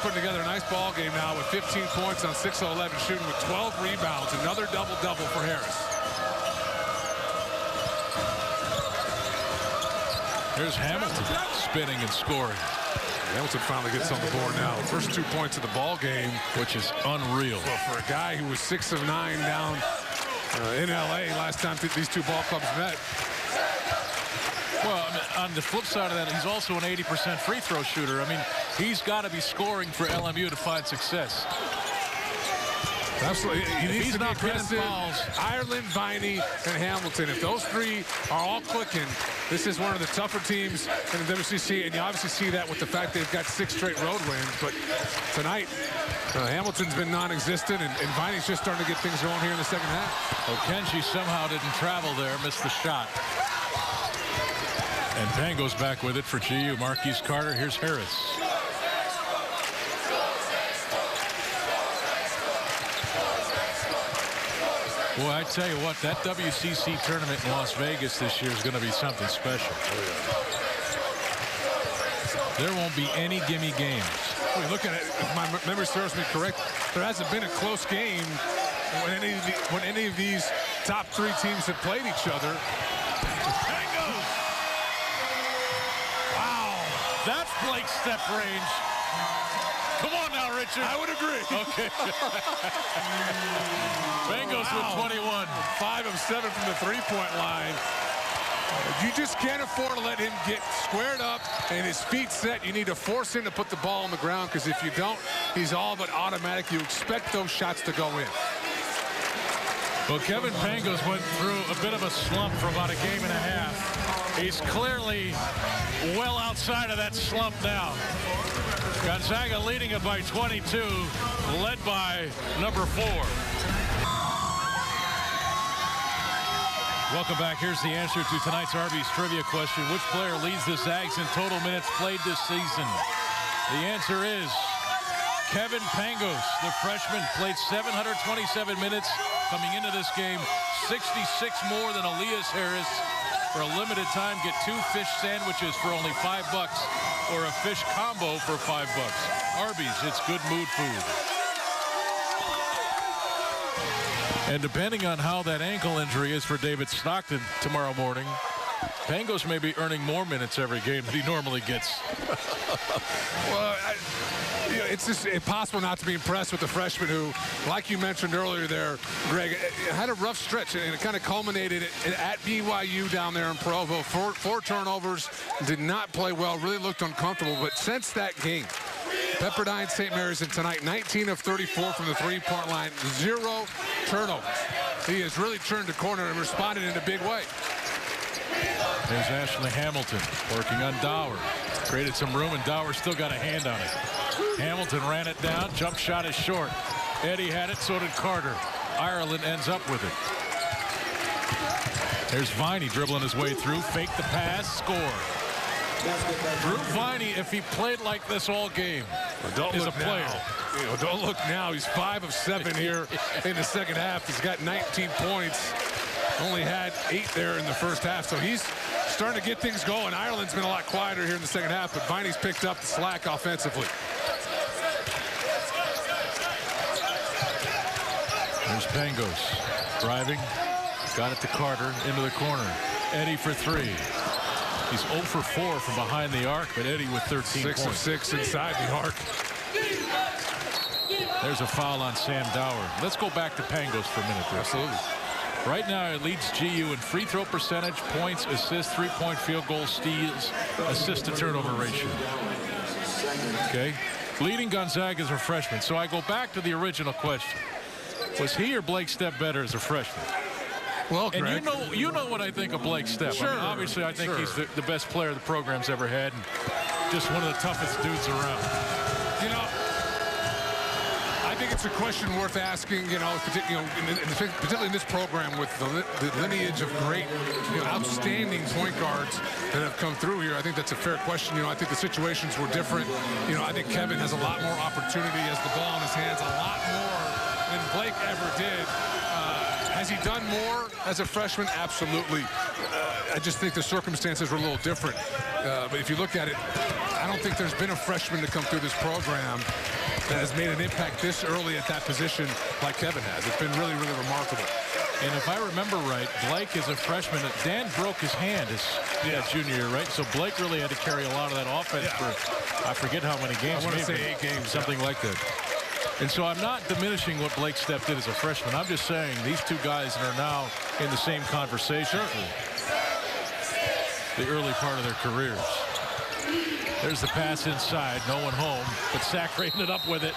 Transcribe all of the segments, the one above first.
putting together a nice ball game now with 15 points on 6 of 11 shooting with 12 rebounds. Another double-double for Harris. Here's Hamilton spinning and scoring. Hamilton finally gets on the board now. First 2 points of the ball game, which is unreal. Well, for a guy who was 6 of 9 down in L.A. last time these two ball clubs met. Well, I mean, on the flip side of that, he's also an 80% free throw shooter. I mean, he's got to be scoring for LMU to find success. Absolutely. He needs to not be aggressive. fouls. Ireland, Viney, and Hamilton. If those three are all clicking, this is one of the tougher teams in the WCC, and you obviously see that with the fact they've got 6 straight road wins. But tonight, Hamilton's been non-existent, and Viney's just starting to get things going here in the second half. Okenji somehow didn't travel there, missed the shot. And Pango's back with it for GU. Marquise Carter. Here's Harris. Boy, I tell you what, that WCC tournament in Las Vegas this year is going to be something special. There won't be any gimme games. Well, look at it. If my memory serves me correct, there hasn't been a close game when any of these top 3 teams have played each other. Wow, that's Blake's step range. Come on now, Richard. I would agree. Okay. Bengals with 21. 5 of 7 from the three-point line. You just can't afford to let him get squared up and his feet set. You need to force him to put the ball on the ground, because if you don't, he's all but automatic. You expect those shots to go in. Well, Kevin Pangos went through a bit of a slump for about a game and a half. He's clearly well outside of that slump now. Gonzaga leading it by 22, led by number 4. Welcome back. Here's the answer to tonight's Arby's trivia question. Which player leads the Zags in total minutes played this season? The answer is Kevin Pangos. The freshman played 727 minutes coming into this game, 66 more than Elias Harris. For a limited time, get 2 fish sandwiches for only $5 or a fish combo for $5. Arby's, it's good mood food. And depending on how that ankle injury is for David Stockton tomorrow morning, Pangos may be earning more minutes every game than he normally gets. Well, it's just impossible not to be impressed with the freshman who, like you mentioned earlier there, Greg, had a rough stretch, and it kind of culminated at BYU down there in Provo. 4 turnovers, did not play well, really looked uncomfortable. But since that game, Pepperdine St. Mary's, and tonight, 19 of 34 from the three-point line, 0 turnovers. He has really turned the corner and responded in a big way. There's Ashley Hamilton working on Dower. Created some room, and Dower still got a hand on it. Hamilton ran it down. Jump shot is short. Eddie had it, so did Carter. Ireland ends up with it. There's Viney dribbling his way through. Fake the pass, score. Drew Viney, if he played like this all game, is a player. Don't look now. He's 5 of 7 here in the second half. He's got 19 points. Only had 8 there in the first half, so he's starting to get things going. Ireland's been a lot quieter here in the second half, but Viney's picked up the slack offensively. There's Pangos driving, got it to Carter into the corner. Eddie for 3. He's 0 for 4 from behind the arc, but Eddie with 13 points. 6 of 6 inside the arc. There's a foul on Sam Dower. Let's go back to Pangos for a minute there. Absolutely. Right now, it leads GU in free throw percentage, points, assists, 3-point field goal, steals, assist to turnover ratio. Okay. Leading Gonzaga as a freshman. So I go back to the original question. Was he or Blake Stepp better as a freshman? Well, and Greg, you know what I think of Blake Stepp. Sure, I mean, obviously, I think he's the best player the program's ever had, and just one of the toughest dudes around. You know, I think it's a question worth asking, particularly in this program with the lineage of great, outstanding point guards that have come through here. I think that's a fair question. I think the situations were different. I think Kevin has a lot more opportunity, has the ball in his hands a lot more than Blake ever did. Has he done more as a freshman? Absolutely. I just think the circumstances were a little different. But if you look at it, I don't think there's been a freshman to come through this program that has made an impact this early at that position like Kevin has. It's been really, really remarkable. And if I remember right, Blake is a freshman. Dan broke his hand his junior year, right? So Blake really had to carry a lot of that offense for, I forget how many games. I want to say 8 games. Something like that. And so I'm not diminishing what Blake Stepp did as a freshman. I'm just saying these two guys are now in the same conversation for the early part of their careers. There's the pass inside. No one home. But Sack rating it up with it.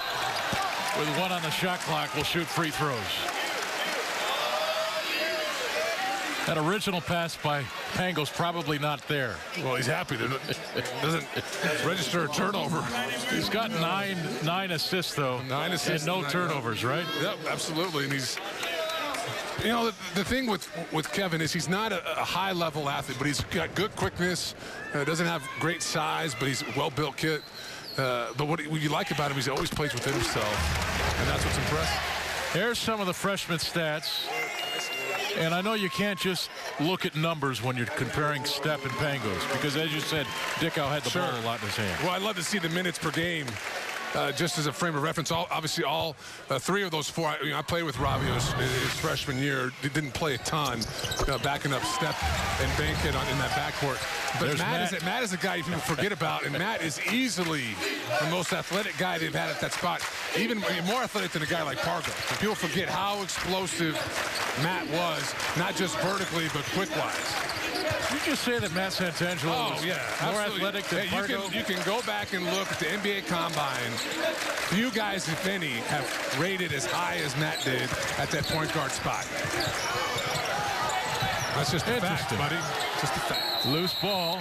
With 1 on the shot clock, will shoot free throws. That original pass by Pangos probably not there. Well, he's happy that it doesn't register a turnover. He's got nine assists, though. 9 assists. And no turnovers, right? Yep, absolutely. And he's, you know, the thing with Kevin is he's not a high-level athlete, but he's got good quickness. Doesn't have great size, but he's a well-built kid. But what you like about him, he's always plays within himself, and that's what's impressive. Here's some of the freshman stats. And I know you can't just look at numbers when you're comparing Stepp and Pangos, because as you said, Dickow had the ball a lot in his hand. Well, I'd love to see the minutes per game. Just as a frame of reference, obviously all 3 of those 4. I played with Robbie his freshman year. He didn't play a ton, backing up Stepp and Bankhead in that backcourt. But Matt is a guy people forget about, and Matt is easily the most athletic guy they've had at that spot, even more athletic than a guy like Pargo. And people forget how explosive Matt was, not just vertically, but quick-wise. Did you just say that Matt Santangelo was more athletic than Pargo? You can go back and look at the NBA Combine. Few guys, if any, have rated as high as Matt did at that point guard spot. That's just a fact, buddy. Just a fact. Loose ball.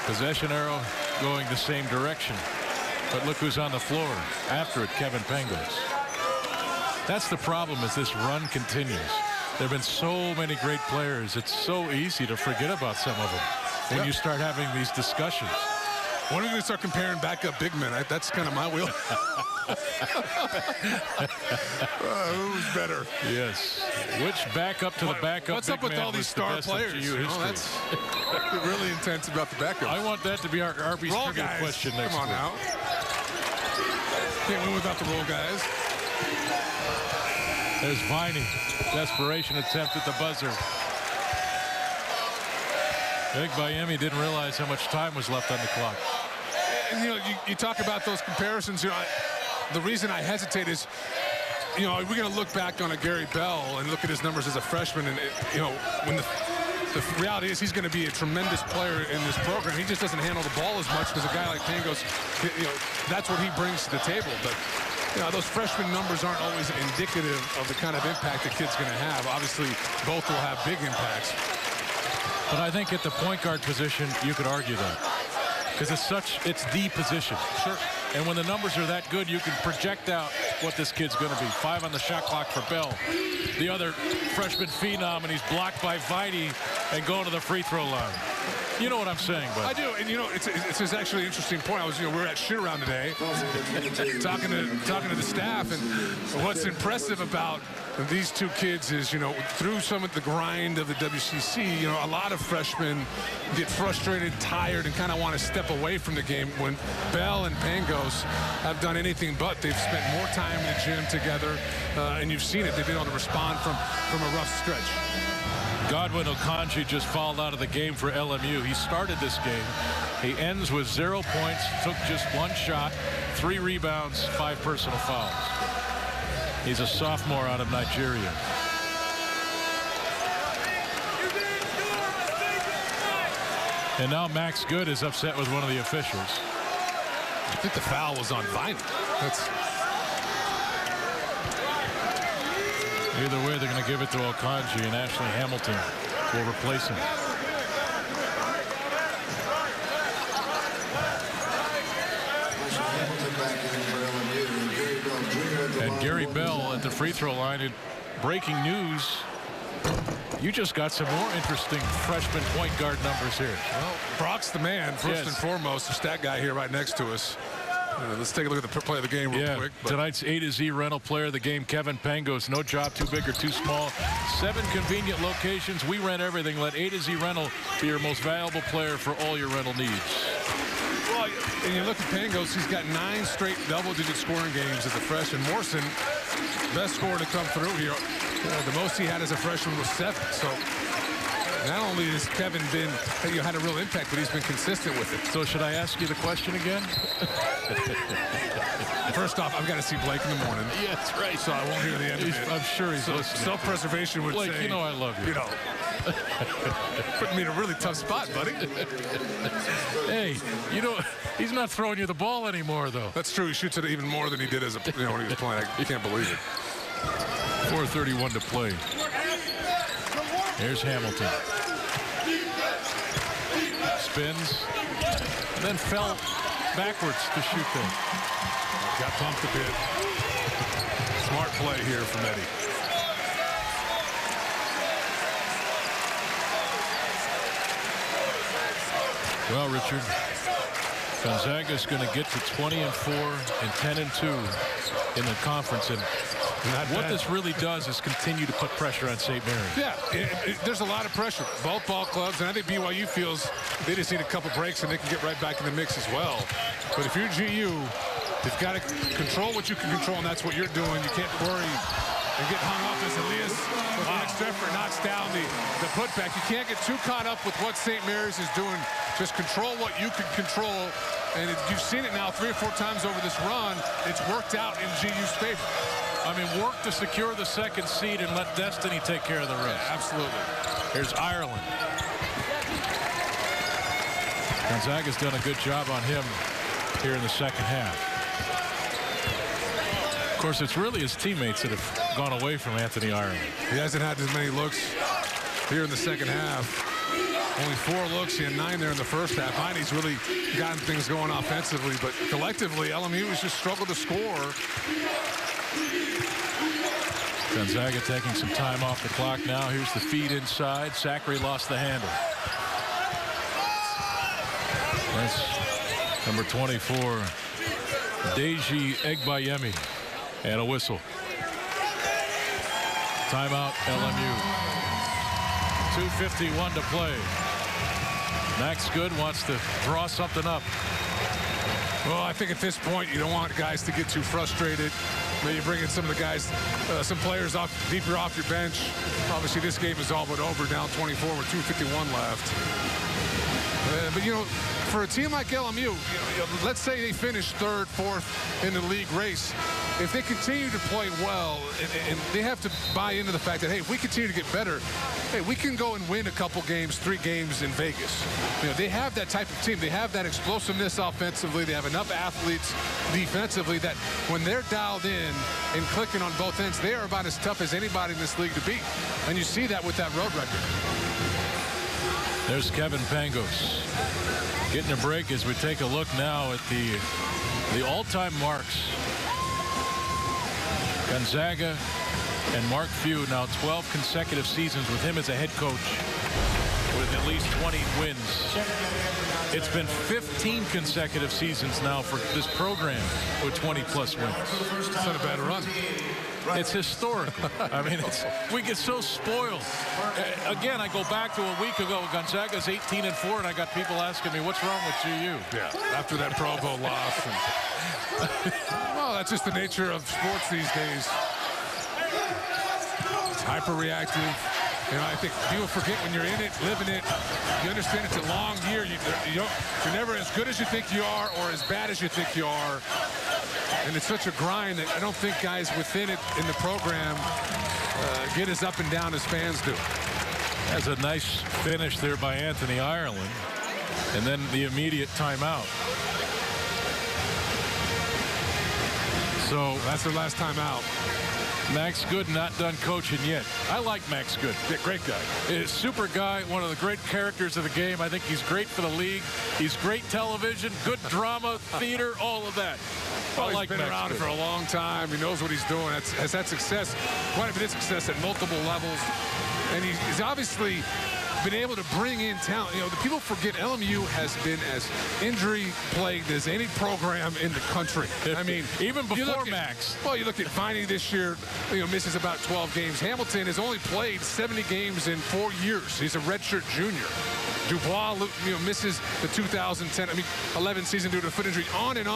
Possession arrow going the same direction. But look who's on the floor after it, Kevin Pangos. That's the problem as this run continues. There have been so many great players. It's so easy to forget about some of them when you start having these discussions. When are we going to start comparing backup big men? That's kind of my wheel. Who's better? Yes. Which backup to the backup? What's up with all these star players? That's really intense about the backup. I want that to be our RB's trivia question next week. Come on now. Can't win without the roll guys. There's Viney. Desperation attempt at the buzzer. Big Miami didn't realize how much time was left on the clock. And, you talk about those comparisons. The reason I hesitate is, we're going to look back on a Gary Bell and look at his numbers as a freshman, and when the reality is he's going to be a tremendous player in this program. He just doesn't handle the ball as much as a guy like Pangos. That's what he brings to the table. But those freshman numbers aren't always indicative of the kind of impact the kid's going to have. Obviously, both will have big impacts. But I think at the point guard position, you could argue that. Because it's the position. Sure. And when the numbers are that good, you can project out what this kid's going to be. 5 on the shot clock for Bell. The other freshman phenom, and he's blocked by Viney and going to the free throw line. You know what I'm saying, bud. I do, and it's actually an interesting point. We were at shoot around today, talking to the staff, and what's impressive about these two kids is, through some of the grind of the WCC, a lot of freshmen get frustrated, tired, and kind of want to step away from the game. When Bell and Pangos have done anything but, they've spent more time in the gym together, and you've seen it. They've been able to respond from a rough stretch. Godwin Okonji just fouled out of the game for LMU. He started this game. He ends with 0 points, took just 1 shot, 3 rebounds, 5 personal fouls. He's a sophomore out of Nigeria. And now Max Good is upset with one of the officials. I think the foul was on Viney. Either way, they're going to give it to Okonji, and Ashley Hamilton will replace him. And Gary Bell at the free throw line. In breaking news, you just got some more interesting freshman point guard numbers here. Well, Brock's the man, first and foremost, the stat guy here right next to us. Let's take a look at the play of the game real quick. Tonight's A to Z rental player of the game, Kevin Pangos. No job too big or too small. 7 convenient locations. We rent everything. Let A to Z rental be your most valuable player for all your rental needs. Well, and you look at Pangos, he's got 9 straight double-digit scoring games as a freshman. Morrison, best scorer to come through here. The most he had as a freshman was 7. So not only has Kevin been, had a real impact, but he's been consistent with it. So should I ask you the question again? First off, I've got to see Blake in the morning. Yeah, that's right. So I won't hear the end of it. I'm sure he's listening. Self-preservation would Blake, say, you know I love you. Putting me in a really tough spot, buddy. Hey, he's not throwing you the ball anymore, though. That's true. He shoots it even more than he did as when he was playing. I can't believe it. 4:31 to play. Here's Hamilton. Spins, then fell backwards to shoot there. Got pumped a bit. Smart play here from Eddie. Well, Richard, Gonzaga's going to get to 20-4 and 10-2 in the conference, and what this really does is continue to put pressure on St. Mary's. Yeah, there's a lot of pressure. Both ball clubs, and I think BYU feels they just need a couple breaks and they can get right back in the mix as well. But if you're GU, you've got to control what you can control, and that's what you're doing. You can't worry and get hung up as Elias with the extra effort knocks down the putback. You can't get too caught up with what St. Mary's is doing. Just control what you can control. And you've seen it now 3 or 4 times over this run. It's worked out in GU's favor. I mean, work to secure the 2nd seed and let destiny take care of the rest. Yeah, absolutely. Here's Ireland. Gonzaga's done a good job on him here in the 2nd half. Of course, it's really his teammates that have gone away from Anthony Ireland. He hasn't had as many looks here in the 2nd half. Only 4 looks. He had 9 there in the first half. Heine's really gotten things going offensively, but collectively, LMU has just struggled to score. Gonzaga taking some time off the clock now. Here's the feed inside. Zachary lost the handle. That's number 24, Deji Egbayemi. And a whistle. Timeout, LMU. 2:51 to play. Max Good wants to draw something up. Well, I think at this point, you don't want guys to get too frustrated. Maybe bring in some of the guys, some players deeper off your bench. Obviously, this game is all but over, down 24 with 2:51 left. But, for a team like LMU, let's say they finish 3rd, 4th in the league race. If they continue to play well, and they have to buy into the fact that, hey, if we continue to get better, hey, we can go and win a couple games, 3 games in Vegas. They have that type of team. They have that explosiveness offensively. They have enough athletes defensively that when they're dialed in and clicking on both ends, they are about as tough as anybody in this league to beat. And you see that with that road record. There's Kevin Pangos getting a break as we take a look now at the all-time marks. Gonzaga and Mark Few now 12 consecutive seasons with him as a head coach with at least 20 wins. It's been 15 consecutive seasons now for this program with 20-plus wins. It's not a bad run. It's historical. I mean, we get so spoiled. Again, I go back to a week ago. Gonzaga's 18-4, and I got people asking me, what's wrong with GU? Yeah, after that Provo loss. Well, that's just the nature of sports these days. It's hyper-reactive. I think people forget when you're in it, living it. You understand it's a long year. You're never as good as you think you are or as bad as you think you are. And it's such a grind that I don't think guys within it in the program get as up and down as fans do. That's a nice finish there by Anthony Ireland. And then the immediate timeout. So that's their last timeout. Max Good not done coaching yet. I like Max Good. Yeah, great guy. Super guy, one of the great characters of the game. I think he's great for the league. He's great television, good drama, theater, all of that. Well, he's been around for a long time. He knows what he's doing. Has had success, quite a bit of success at multiple levels. And he's obviously been able to bring in talent. The people forget LMU has been as injury-plagued as any program in the country. I mean, even before Max. Well, you look at Viney this year, misses about 12 games. Hamilton has only played 70 games in 4 years. He's a redshirt junior. Dubois, misses the 2011 season due to foot injury. On and on.